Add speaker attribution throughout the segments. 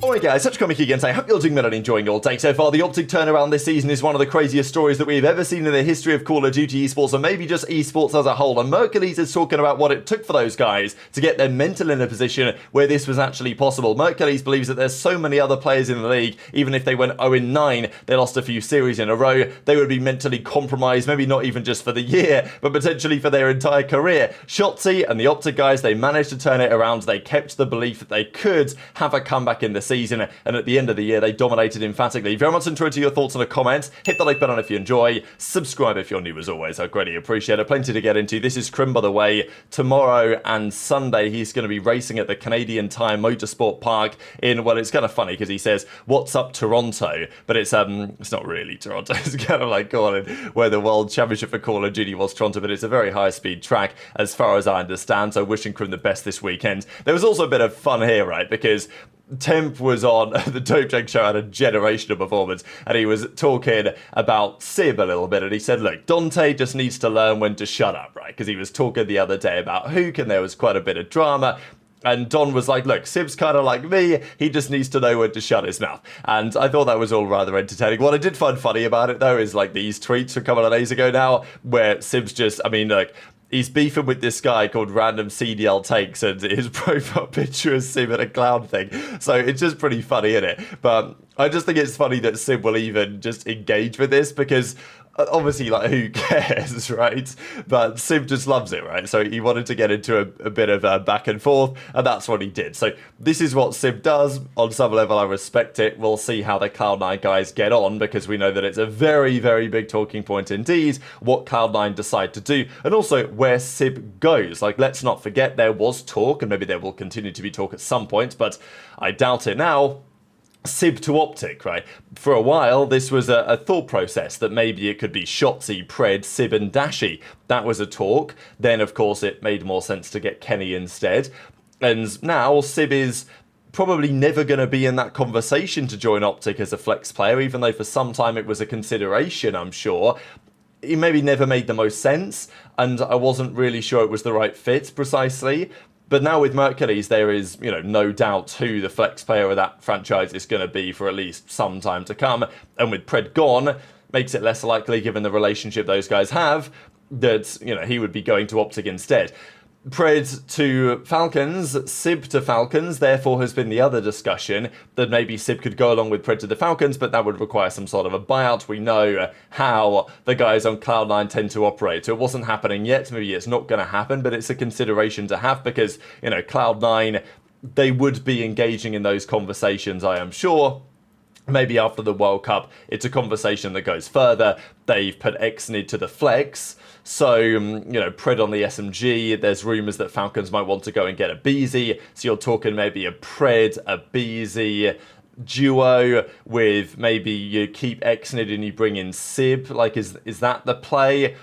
Speaker 1: Alright guys, such comic again saying, hope you're doing well and enjoying your day so far. The OpTic turnaround this season is one of the craziest stories that we've ever seen in the history of Call of Duty esports, or maybe just esports as a whole. And Mercules is talking about what it took for those guys to get their mental in a position where this was actually possible. Mercules believes that there's so many other players in the league, even if they went 0-9, they lost a few series in a row, they would be mentally compromised, maybe not even just for the year, but potentially for their entire career. Shotzzy and the OpTic guys, they managed to turn it around. They kept the belief that they could have a comeback in the season, and at the end of the year, they dominated emphatically. Very much enjoyed your thoughts in the comments. Hit the like button if you enjoy. Subscribe if you're new as always. I greatly appreciate it. Plenty to get into. This is Kremp, by the way. Tomorrow and Sunday, he's going to be racing at the Canadian Tire Motorsport Park in, well, it's kind of funny because he says, "What's up, Toronto?" But it's not really Toronto. It's kind of like calling where the World Championship for Call of Duty was Toronto, but it's a very high-speed track as far as I understand, so wishing Kremp the best this weekend. There was also a bit of fun here, right, because Temp was on the Dope Jack show, had a generational performance, and he was talking about Sib a little bit, and he said, look, Dante just needs to learn when to shut up, right? Because he was talking the other day about Huke, and there was quite a bit of drama. And Don was like, look, Sib's kind of like me, he just needs to know when to shut his mouth. And I thought that was all rather entertaining. What I did find funny about it, though, is like these tweets from a couple of days ago now, where Sib's just, I mean, like, he's beefing with this guy called Random CDL Takes, and his profile picture is Sim in a clown thing. So it's just pretty funny, isn't it? But I just think it's funny that Sim will even just engage with this, because obviously, like, who cares, right? But Sim just loves it, right? So he wanted to get into a bit of back and forth, and that's what he did. So this is what Sim does. On some level, I respect it. We'll see how the Cloud9 guys get on, because we know that it's a very, very big talking point indeed, what Cloud9 decide to do, and also where Sib goes. Like, let's not forget, there was talk, and maybe there will continue to be talk at some point, but I doubt it now, Sib to OpTic, right? For a while, this was a thought process that maybe it could be Shotzzy, Pred, Sib and Dashy. That was a talk. Then, of course, it made more sense to get Kenny instead. And now, Sib is probably never going to be in that conversation to join OpTic as a flex player, even though for some time it was a consideration, I'm sure. It maybe never made the most sense, and I wasn't really sure it was the right fit, precisely. But now with Mercules, there is, you know, no doubt who the flex player of that franchise is going to be for at least some time to come. And with Pred gone, makes it less likely, given the relationship those guys have, that, you know, he would be going to OpTic instead. Pred to Falcons, Sib to Falcons, therefore has been the other discussion, that maybe Sib could go along with Pred to the Falcons, but that would require some sort of a buyout. We know how the guys on Cloud9 tend to operate, so it wasn't happening yet, maybe it's not going to happen, but it's a consideration to have, because, you know, Cloud9, they would be engaging in those conversations, I am sure. Maybe after the World Cup, it's a conversation that goes further. They've put Xnid to the flex. So, you know, Pred on the SMG, there's rumours that Falcons might want to go and get aBeZy. So you're talking maybe a Pred, aBeZy duo with maybe you keep Xnid and you bring in Sib. Like, is that the play?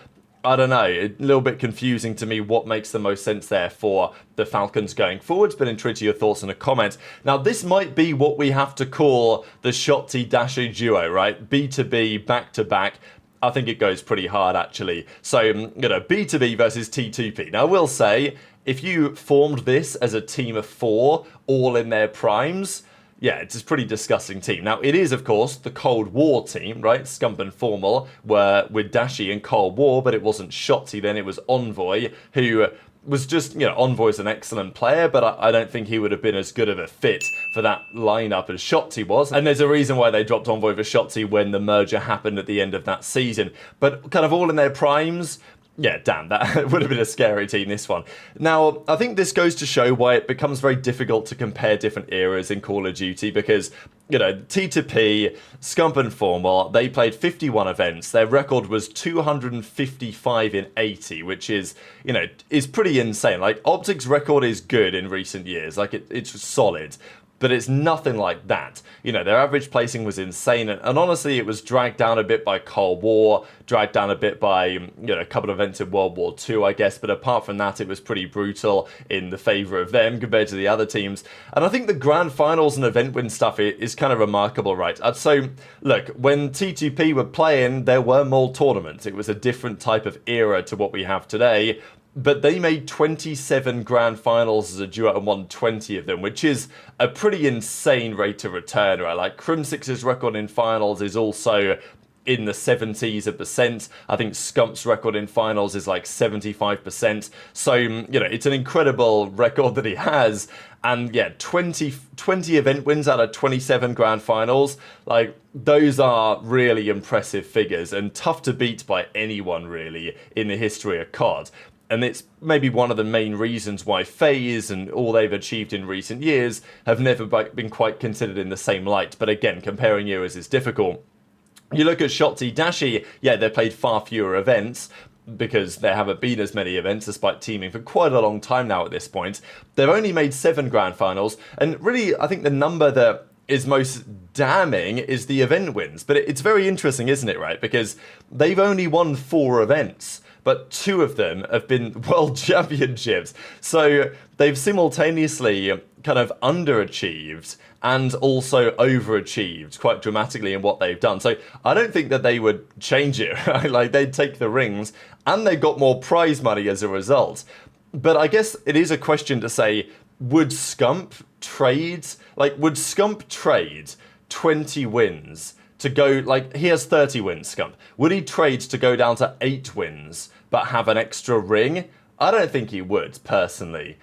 Speaker 1: I don't know, a little bit confusing to me what makes the most sense there for the Falcons going forwards, but intrigued to your thoughts in the comments. Now, this might be what we have to call the Shotzzy Dashy duo, right? B2B, back-to-back. I think it goes pretty hard, actually. So, you know, B2B versus T2P. Now, I will say, if you formed this as a team of 4, all in their primes, yeah, it's a pretty disgusting team. Now, it is, of course, the Cold War team, right? Scump and Formal were with Dashy in Cold War, but it wasn't Shotzzy then, it was Envoy, who was just, you know, Envoy's an excellent player, but I don't think he would have been as good of a fit for that lineup as Shotzzy was. And there's a reason why they dropped Envoy for Shotzzy when the merger happened at the end of that season. But kind of all in their primes, yeah, damn, that would have been a scary team, this one. Now, I think this goes to show why it becomes very difficult to compare different eras in Call of Duty, because, you know, T2P, Scump and Formal, they played 51 events. Their record was 255 in 80, which is, you know, is pretty insane. Like, OpTic's record is good in recent years. Like, it's solid. But it's nothing like that. You know, their average placing was insane, and honestly, it was dragged down a bit by Cold War, dragged down a bit by, you know, a couple of events in World War II, I guess, but apart from that, it was pretty brutal in the favour of them compared to the other teams. And I think the Grand Finals and event win stuff is kind of remarkable, right? So, look, when T2P were playing, there were more tournaments. It was a different type of era to what we have today. but they made 27 grand finals as a duo and won 20 of them, which is a pretty insane rate of return, right? Like Crimsix's record in finals is also in the 70s%. I think Scump's record in finals is like 75%. So, it's an incredible record that he has. And yeah, 20 event wins out of 27 grand finals. Like, those are really impressive figures and tough to beat by anyone, really, in the history of COD. And it's maybe one of the main reasons why FaZe and all they've achieved in recent years have never been quite considered in the same light. But again, comparing heroes is difficult. You look at Shotzzy, Dashy, yeah, they played far fewer events because there haven't been as many events despite teaming for quite a long time now at this point. They've only made 7 grand finals, and really, I think the number that is most damning is the event wins. But it's very interesting, isn't it, right? Because they've only won 4 events, but 2 of them have been World Championships. So they've simultaneously kind of underachieved and also overachieved quite dramatically in what they've done. So I don't think that they would change it, right? Like, they'd take the rings, and they got more prize money as a result. But I guess it is a question to say, would Scump trade? Like, would Scump trade 20 wins to go, like, he has 30 wins, Scump. Would he trade to go down to 8 wins, but have an extra ring? I don't think he would, personally.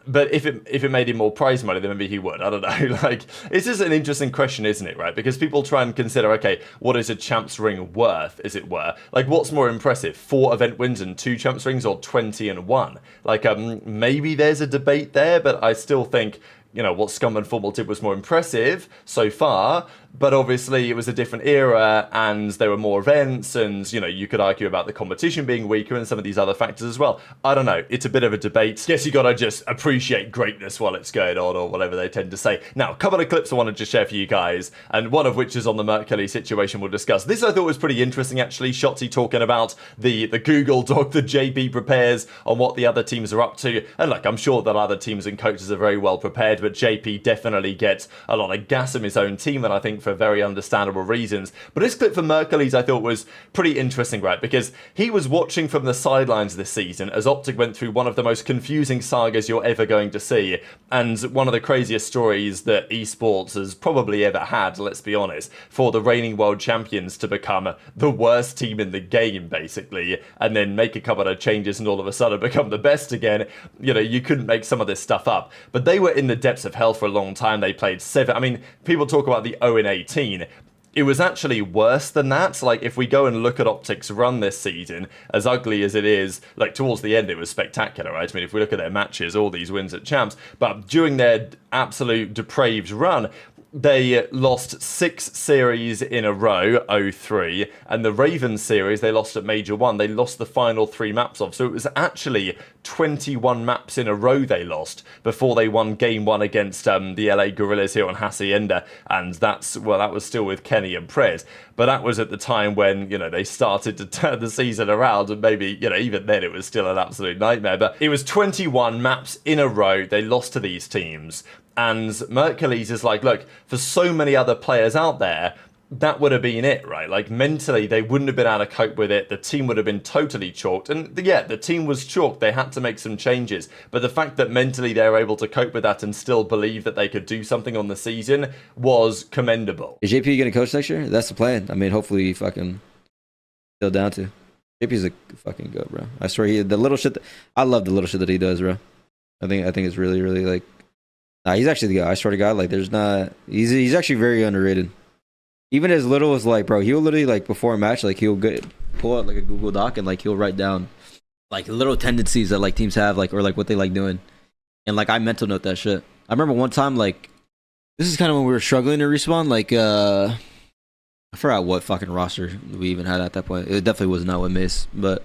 Speaker 1: But if it made him more prize money, then maybe he would. I don't know. Like, it's just an interesting question, isn't it, right? Because people try and consider, okay, what is a champs ring worth, as it were? Like, what's more impressive, 4 event wins and 2 champs rings, or 20 and 1? Like, maybe there's a debate there, but I still think, what Scum and Formal did was more impressive so far, but obviously it was a different era and there were more events and, you could argue about the competition being weaker and some of these other factors as well. I don't know. It's a bit of a debate. Guess you gotta just appreciate greatness while it's going on, or whatever they tend to say. Now, a couple of clips I wanted to share for you guys, and one of which is on the Mercules situation we'll discuss. This I thought was pretty interesting, actually. Shotzzy talking about the Google Doc that JB prepares on what the other teams are up to. And look, I'm sure that other teams and coaches are very well prepared, but JP definitely gets a lot of gas in his own team, and I think for very understandable reasons. But this clip from Mercules I thought was pretty interesting, right? Because he was watching from the sidelines this season as OpTic went through one of the most confusing sagas you're ever going to see, and one of the craziest stories that Esports has probably ever had, let's be honest, for the reigning world champions to become the worst team in the game, basically, and then make a couple of changes and all of a sudden become the best again. You couldn't make some of this stuff up. But they were in the depths of hell for a long time. They played 7. I mean, people talk about the 0-18. It was actually worse than that. Like, if we go and look at OpTic's run this season, as ugly as it is, like, towards the end it was spectacular, right? I mean, if we look at their matches, all these wins at champs, but during their absolute depraved run, they lost 6 series in a row, 0-3, and the Ravens series they lost at Major 1. They lost the final 3 maps of, so it was actually 21 maps in a row they lost before they won game 1 against the LA Gorillas here on Hacienda, and that was still with Kenny and Prez. But that was at the time when, they started to turn the season around, and maybe, even then it was still an absolute nightmare. But it was 21 maps in a row they lost to these teams. And Mercules is like, look, for so many other players out there, that would have been it, right? Like, mentally, they wouldn't have been able to cope with it. The team would have been totally chalked. And yeah, the team was chalked. They had to make some changes. But the fact that mentally they were able to cope with that and still believe that they could do something on the season was commendable.
Speaker 2: Is JP going to coach next year? That's the plan. I mean, hopefully he fucking still down to. JP's a fucking goat, bro. I swear, the little shit. I love the little shit that he does, bro. I think it's really, really, like, nah, he's actually the guy. I swear to God, like, there's not. He's actually very underrated. Even as little as, like, bro, he'll literally, like, before a match, like, he'll pull out like a Google Doc and, like, he'll write down like little tendencies that, like, teams have, like, or like what they like doing, and, like, I mental note that shit. I remember one time, like, this is kind of when we were struggling to respawn, like, I forgot what fucking roster we even had at that point. It definitely was not with Mace, but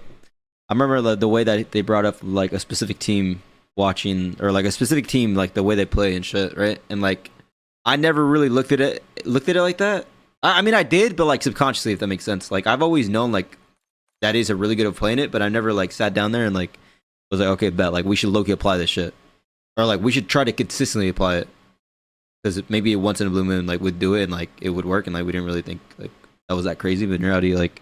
Speaker 2: I remember the way that they brought up, like, a specific team watching, or like a specific team, like the way they play and shit, right? And, like, I never really looked at it like that. I mean, I did, but, like, subconsciously, if that makes sense. Like, I've always known, like, that is a really good at playing it, but I never, like, sat down there and, like, was like, okay, bet, like, we should low-key apply this shit, or, like, we should try to consistently apply it, because maybe once in a blue moon, like, we'd do it and, like, it would work, and, like, we didn't really think, like, that was that crazy. But in reality, like,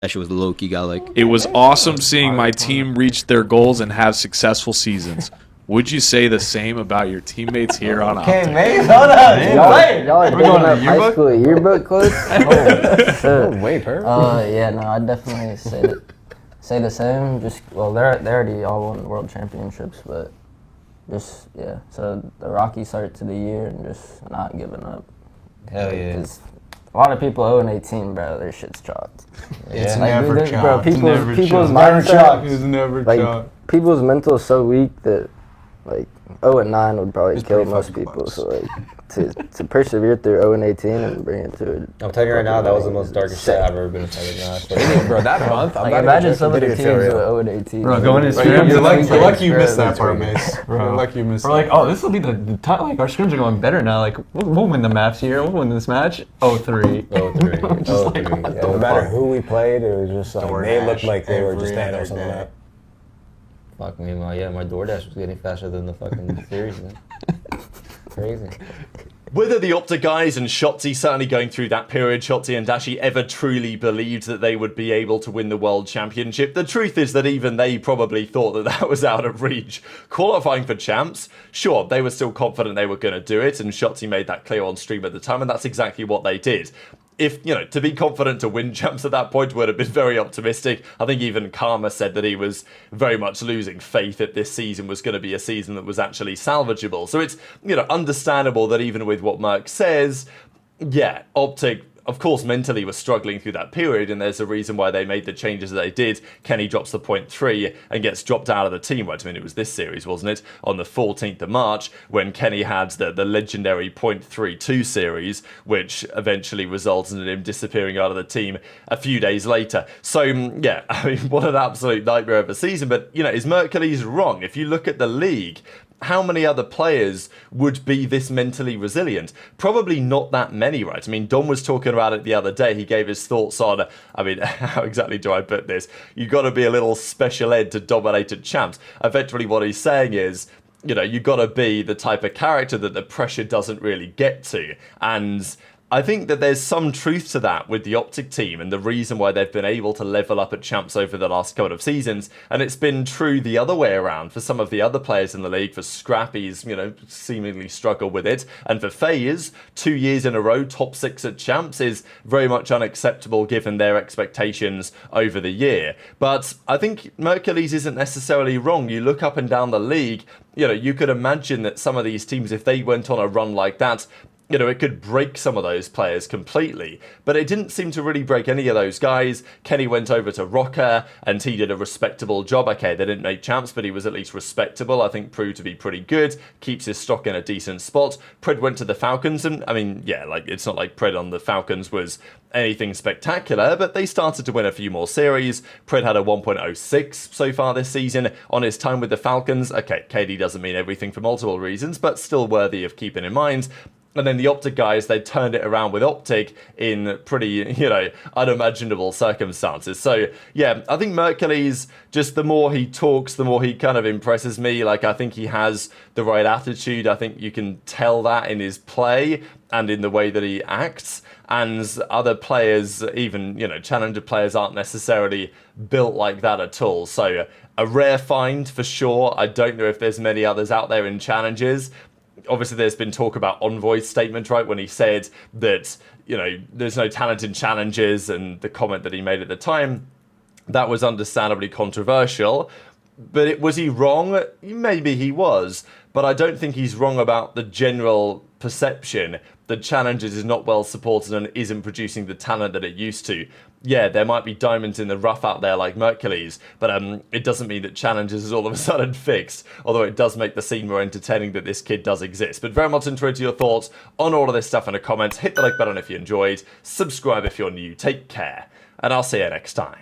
Speaker 2: That shit was low key got like.
Speaker 3: It was awesome seeing my team reach their goals and have successful seasons. Would you say the same about your teammates here on
Speaker 4: Okay,
Speaker 3: OpTic?
Speaker 4: man, hold on.
Speaker 5: Y'all are
Speaker 4: We're going
Speaker 5: digging
Speaker 4: to
Speaker 5: up high
Speaker 4: yearbook?
Speaker 5: school yearbook quotes? Oh, shit.
Speaker 4: Wait, per.
Speaker 5: Yeah, no, I'd definitely say the same. Just well, they already all won world championships, but just yeah. So the rocky start to the year and just not giving up.
Speaker 4: Hell yeah.
Speaker 5: 'Cause a lot of people 0-18, bro. Their shit's chalked.
Speaker 4: It's
Speaker 5: Like,
Speaker 4: never
Speaker 5: bro,
Speaker 4: chalked.
Speaker 5: people's
Speaker 4: Never
Speaker 5: mindset,
Speaker 4: chalked. It's never
Speaker 5: like
Speaker 4: chalked.
Speaker 5: people's mental is so weak that like 0-9 would probably
Speaker 4: It's
Speaker 5: kill
Speaker 4: pretty
Speaker 5: most
Speaker 4: fucking
Speaker 5: people.
Speaker 4: close.
Speaker 5: So like to persevere through 0-18 and bring it to it.
Speaker 6: I'm telling you right now, that was the most darkest shit I've ever been inside of now.
Speaker 4: Bro, that month, I'm
Speaker 5: Like
Speaker 4: not
Speaker 5: imagine
Speaker 4: even
Speaker 5: some of the
Speaker 4: joking,
Speaker 5: teams
Speaker 4: didn't
Speaker 5: with
Speaker 4: feel real.
Speaker 5: 0-18.
Speaker 7: Bro, going in
Speaker 4: Bro,
Speaker 7: scrims,
Speaker 4: you're
Speaker 7: like,
Speaker 4: lucky you missed that
Speaker 5: That's
Speaker 4: part,
Speaker 5: right.
Speaker 4: Mace. You're lucky you missed
Speaker 7: we're like, oh, this will be the time. Like, our scrims are going better now. Like, we'll win the maps here. We'll win this match. 0-3.
Speaker 6: Oh, three.
Speaker 7: Just
Speaker 6: Oh,
Speaker 7: like,
Speaker 6: three.
Speaker 7: what
Speaker 6: Yeah,
Speaker 7: the
Speaker 6: no matter
Speaker 7: fuck?
Speaker 6: who we played, it was just like, they looked like they were just
Speaker 4: every
Speaker 6: standing
Speaker 4: other
Speaker 6: on something
Speaker 4: day.
Speaker 6: that. Fuck me, yeah, my DoorDash was getting faster than the fucking series, man. Crazy.
Speaker 1: Whether the OpTic guys and Shotzzy certainly going through that period, Shotzzy and Dashy ever truly believed that they would be able to win the World Championship, the truth is that even they probably thought that that was out of reach. Qualifying for champs, sure, they were still confident they were going to do it, and Shotzzy made that clear on stream at the time, and that's exactly what they did. If, to be confident to win champs at that point would have been very optimistic. I think even Karma said that he was very much losing faith that this season was going to be a season that was actually salvageable. So it's, understandable that even with what Merc says, yeah, OpTic, of course, mentally was struggling through that period, and there's a reason why they made the changes that they did. Kenny drops the 0.3 and gets dropped out of the team. Right? I mean, it was this series, wasn't it? On the 14th of March, when Kenny had the legendary 0.32 series, which eventually resulted in him disappearing out of the team a few days later. So, yeah, I mean, what an absolute nightmare of a season. But, is Mercules wrong? If you look at the league, how many other players would be this mentally resilient? Probably not that many, right? I mean, Don was talking about it the other day. He gave his thoughts on, how exactly do I put this? You got to be a little special ed to dominate at champs. Eventually what he's saying is, you got to be the type of character that the pressure doesn't really get to. And I think that there's some truth to that with the OpTic team and the reason why they've been able to level up at champs over the last couple of seasons. And it's been true the other way around for some of the other players in the league. For Scrappy's, seemingly struggle with it. And for FaZe, 2 years in a row, top 6 at champs is very much unacceptable given their expectations over the year. But I think Mercules isn't necessarily wrong. You look up and down the league, you could imagine that some of these teams, if they went on a run like that, it could break some of those players completely. But it didn't seem to really break any of those guys. Kenny went over to Rocker, and he did a respectable job. Okay, they didn't make champs, but he was at least respectable. I think proved to be pretty good. Keeps his stock in a decent spot. Pred went to the Falcons, and, it's not like Pred on the Falcons was anything spectacular, but they started to win a few more series. Pred had a 1.06 so far this season on his time with the Falcons. Okay, KD doesn't mean everything for multiple reasons, but still worthy of keeping in mind. And then the OpTic guys, they turned it around with OpTic in pretty, unimaginable circumstances. So, yeah, I think Mercules, just the more he talks, the more he kind of impresses me. Like, I think he has the right attitude. I think you can tell that in his play and in the way that he acts. And other players, even, challenger players, aren't necessarily built like that at all. So, a rare find for sure. I don't know if there's many others out there in challenges. Obviously, there's been talk about Envoy's statement, right, when he said that, there's no talent in challenges, and the comment that he made at the time, that was understandably controversial. But was he wrong? Maybe he was, but I don't think he's wrong about the general perception that challenges is not well supported and isn't producing the talent that it used to. Yeah, there might be diamonds in the rough out there like Mercules, but it doesn't mean that challenges is all of a sudden fixed, although it does make the scene more entertaining that this kid does exist. But very much into your thoughts on all of this stuff in the comments. Hit the like button if you enjoyed, subscribe if you're new, take care, and I'll see you next time.